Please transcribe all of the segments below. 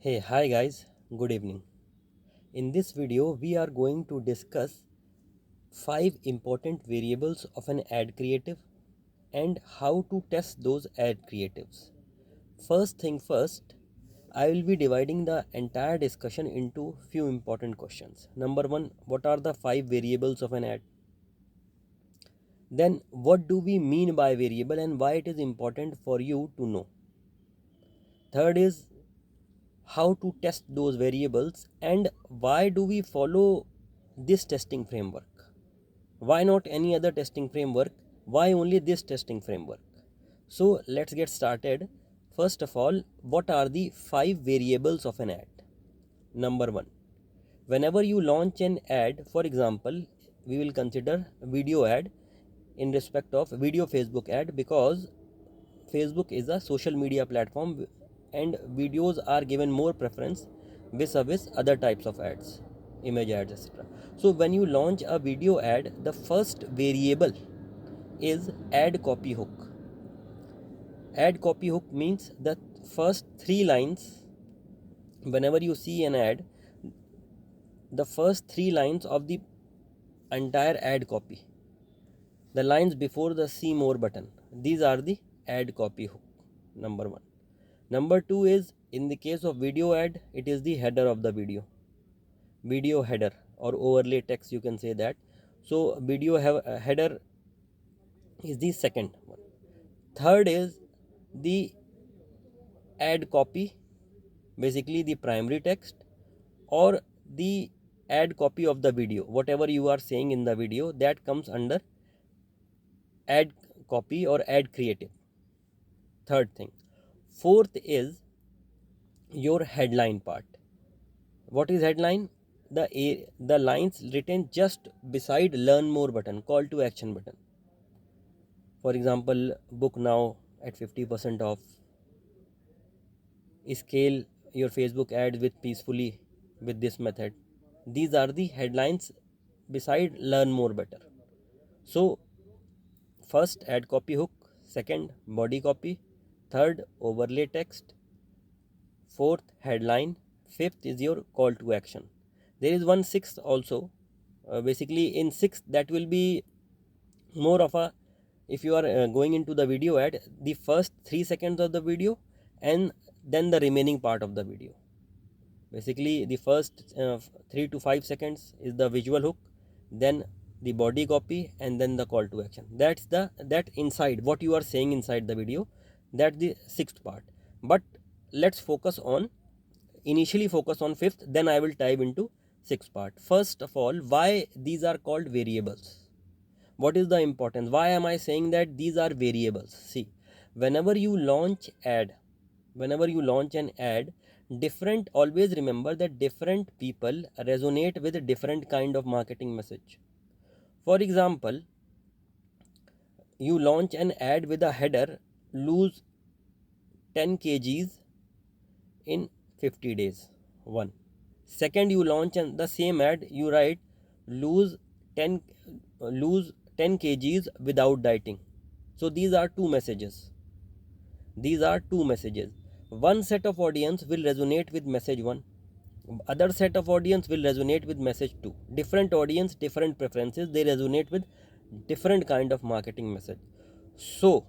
Hey, hi guys, good evening. In this video, we are going to discuss 5 important variables of an ad creative and how to test those ad creatives. First thing first, I will be dividing the entire discussion into few important questions. Number 1, what are the 5 variables of an ad? Then, what do we mean by variable and why it is important for you to know? Third is how to test those variables and why do we follow this testing framework. Why not any other testing framework? Why only this testing framework? So let's get started. First of all, what are the 5 variables of an ad? Number 1, whenever you launch an ad, for example, we will consider video ad in respect of video Facebook ad, because Facebook is a social media platform and videos are given more preference vis-a-vis other types of ads, image ads, etc. So when you launch a video ad, the first variable is ad copy hook. Ad copy hook means the first 3 lines. Whenever you see an ad, the first 3 lines of the entire ad copy, the lines before the see more button, these are the ad copy hook. Number 1. Number 2 is, in the case of video ad, it is the header of the video header or overlay text, you can say that. So video header is the second one. Third is the ad copy, basically the primary text or the ad copy of the video, whatever you are saying in the video, that comes under ad copy or ad creative. Third thing. Fourth is your headline part. What is headline? The lines written just beside learn more button, call to action button. For example, book now at 50% off, scale your Facebook ads with peacefully with this method. These are the headlines beside learn more better. So first ad copy hook, second body copy, third overlay text, fourth headline, fifth is your call to action. There is one sixth also. Basically in sixth, that will be more of a, if you are going into the video ad, the first 3 seconds of the video and then the remaining part of the video. Basically the first 3 to 5 seconds is the visual hook, then the body copy, and then the call to action. That's the that inside what you are saying inside the video, that's the sixth part. But let's focus on, initially focus on fifth, then I will dive into sixth part. First of all, why these are called variables? What is the importance? Why am I saying that these are variables? See, whenever you launch an ad, different, always remember that different people resonate with a different kind of marketing message. For example, you launch an ad with a header, lose 10 kgs in 50 days. One. Second, you launch the same ad, you write lose 10 lose 10 kgs without dieting. So these are two messages. One set of audience will resonate with message 1, other set of audience will resonate with message 2. Different audience, different preferences, they resonate with different kind of marketing message. So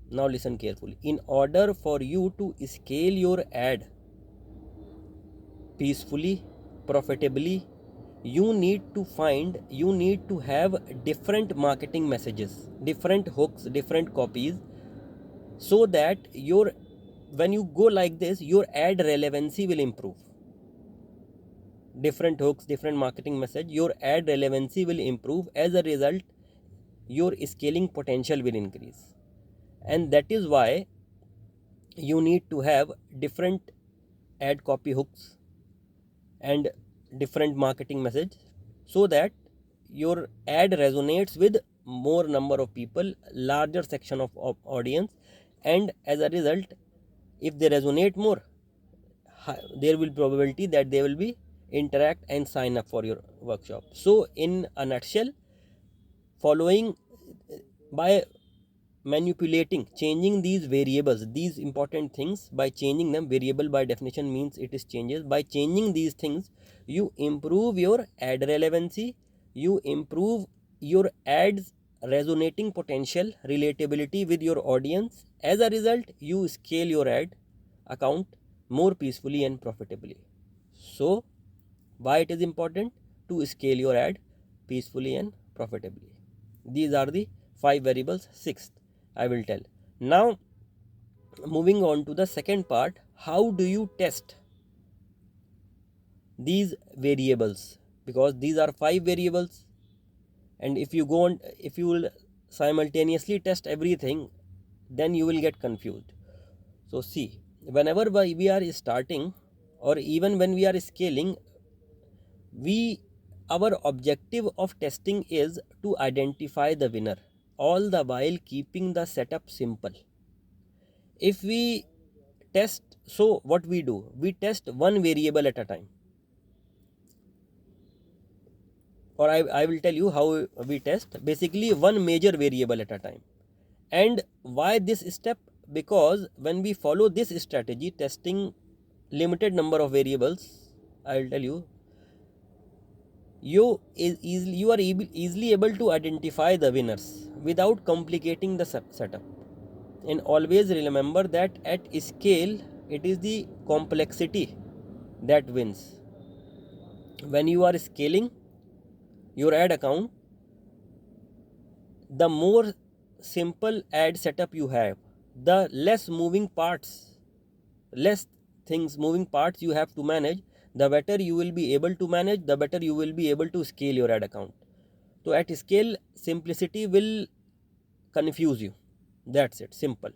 now listen carefully. In order for you to scale your ad peacefully, profitably, you need to have different marketing messages, different hooks, different copies, so that your, when you go like this, your ad relevancy will improve. Different hooks, different marketing message, your ad relevancy will improve. As a result, your scaling potential will increase, and that is why you need to have different ad copy hooks and different marketing message, so that your ad resonates with more number of people, larger section of audience, and as a result, if they resonate more, there will probability that they will be interact and sign up for your workshop. So in a nutshell, following by manipulating, changing these variables, these important things, by changing them. Variable by definition means it is changes. By changing these things, you improve your ad relevancy, you improve your ads resonating potential, relatability with your audience. As a result, you scale your ad account more peacefully and profitably. So why it is important to scale your ad peacefully and profitably? These are the 5 variables. Sixth I will tell. Now moving on to the second part, how do you test these variables? Because these are 5 variables, and if you go on, if you will simultaneously test everything, then you will get confused. So see, whenever we are starting, or even when we are scaling, our objective of testing is to identify the winner, all the while keeping the setup simple. If we test, so what we do, we test one variable at a time, or I will tell you how we test. Basically one major variable at a time. And why this step? Because when we follow this strategy, testing limited number of variables, I will tell you, you are easily able to identify the winners without complicating the setup. And always remember that at scale, it is the complexity that wins. When you are scaling your ad account, the more simple ad setup you have, the less moving parts, less things, moving parts you have to manage, the better you will be able to manage, the better you will be able to scale your ad account. So at scale, simplicity will confuse you. That's it, simple.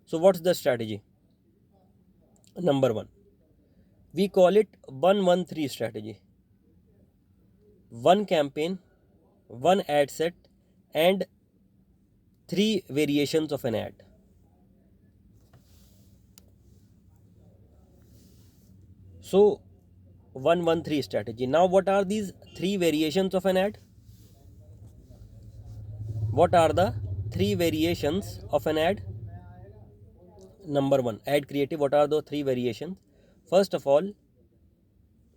So what's the strategy? Number one, we call it 113 strategy. One campaign, one ad set, and 3 variations of an ad. So 113 strategy. Now what are these 3 variations of an ad? What are the 3 variations of an ad? Number one, ad creative. What are the 3 variations? First of all,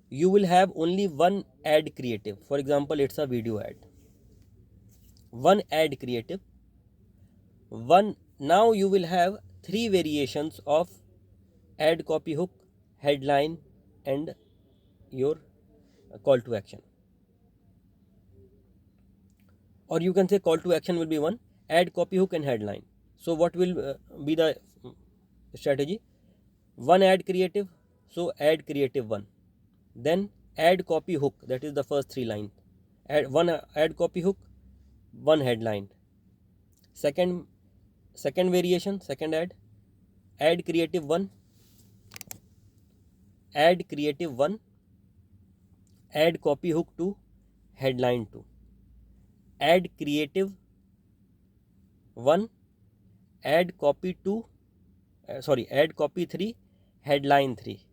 you will have only one ad creative. For example, it's a video ad. One ad creative. One, now you will have 3 variations of ad copy hook, headline, and your call to action. Or you can say call to action will be one, ad copy hook and headline. So what will be the strategy? One ad creative, so ad creative one. Then ad copy hook, that is the first 3 lines. One ad copy hook, one headline. Second variation, second ad creative one, ad creative one, ad copy hook 2, headline 2. Ad creative 1, ad copy 2, ad copy 3, headline 3.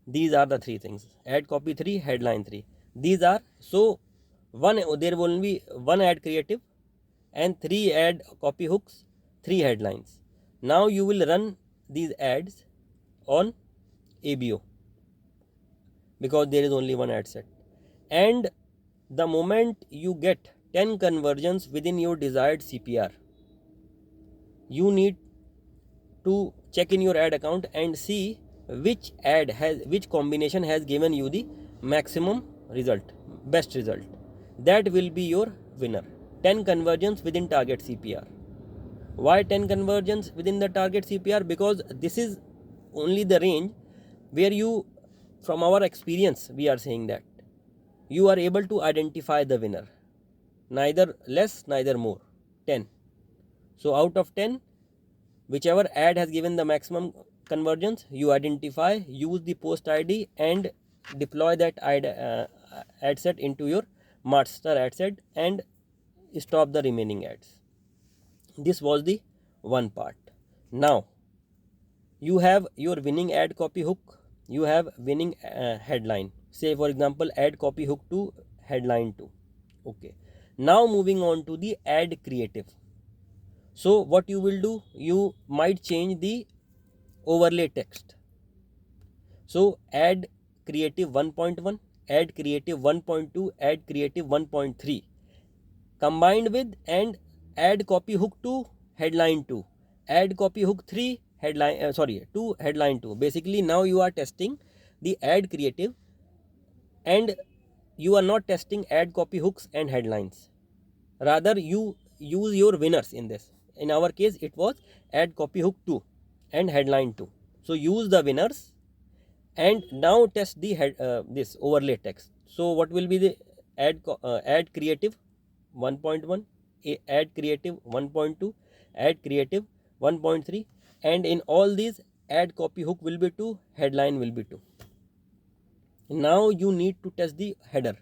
These are the 3 things. Ad copy 3, headline 3. These are, so there will only be one ad creative and 3 ad copy hooks, 3 headlines. Now you will run these ads on ABO because there is only one ad set. And the moment you get 10 conversions within your desired CPR, you need to check in your ad account and see which combination has given you the maximum result, best result. That will be your winner. 10 conversions within target CPR. Why 10 conversions within the target CPR? Because this is only the range where you, from our experience, we are saying that you are able to identify the winner. Neither less, neither more. 10. So out of 10, whichever ad has given the maximum conversions, you identify, use the post ID and deploy that ad set into your master ad set and stop the remaining ads. This was the one part. Now you have your winning ad copy hook, you have winning headline. Say for example, ad copy hook to headline 2. Okay. Now moving on to the ad creative. So what you will do, you might change the overlay text. So add creative 1.1, add creative 1.2, add creative 1.3 combined with, and add copy hook to headline 2, add copy hook 3 headline to headline 2. Basically now you are testing the add creative, and you are not testing add copy hooks and headlines. Rather you use your winners in this. In our case it was add copy hook 2 and headline 2. So use the winners and now test the this overlay text. So what will be the add creative 1.1, add creative 1.2, add creative 1.3, and in all these add copy hook will be 2, headline will be 2. Now you need to test the header.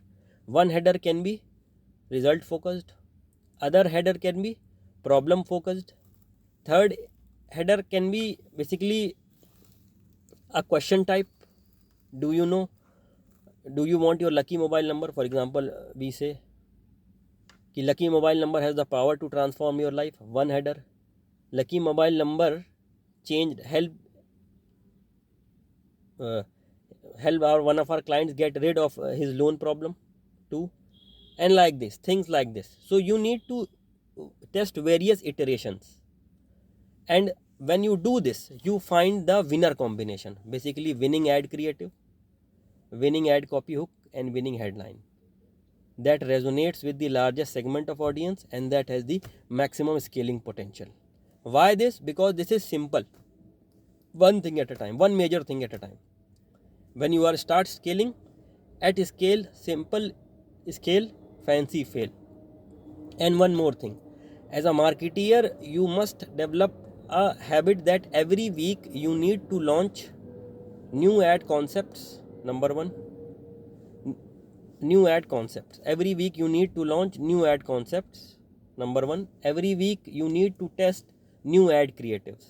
One header can be result focused, other header can be problem focused, third header can be basically a question type. Do you know, do you want your lucky mobile number? For example, we say कि lucky mobile number has the power to transform your life. One header. Lucky mobile number changed, help our one of our clients get rid of his loan problem. 2, and like this, things like this. So you need to test various iterations, and when you do this you find the winner combination, basically winning ad creative, winning ad copy hook, and winning headline that resonates with the largest segment of audience and that has the maximum scaling potential. Why this? Because this is simple, one thing at a time, one major thing at a time. When you are start scaling at scale, simple scale, fancy fail. And one more thing, as a marketeer you must develop a habit that every week you need to launch new ad concepts. Number 1, new ad concepts. Every week you need to launch new ad concepts. Number 1, every week you need to test new ad creatives.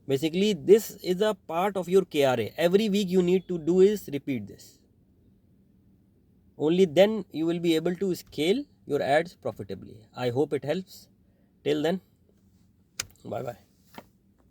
Basically this is a part of your KRA. Every week you need to do is repeat this. Only then you will be able to scale your ads profitably. I hope it helps. Till then, bye bye.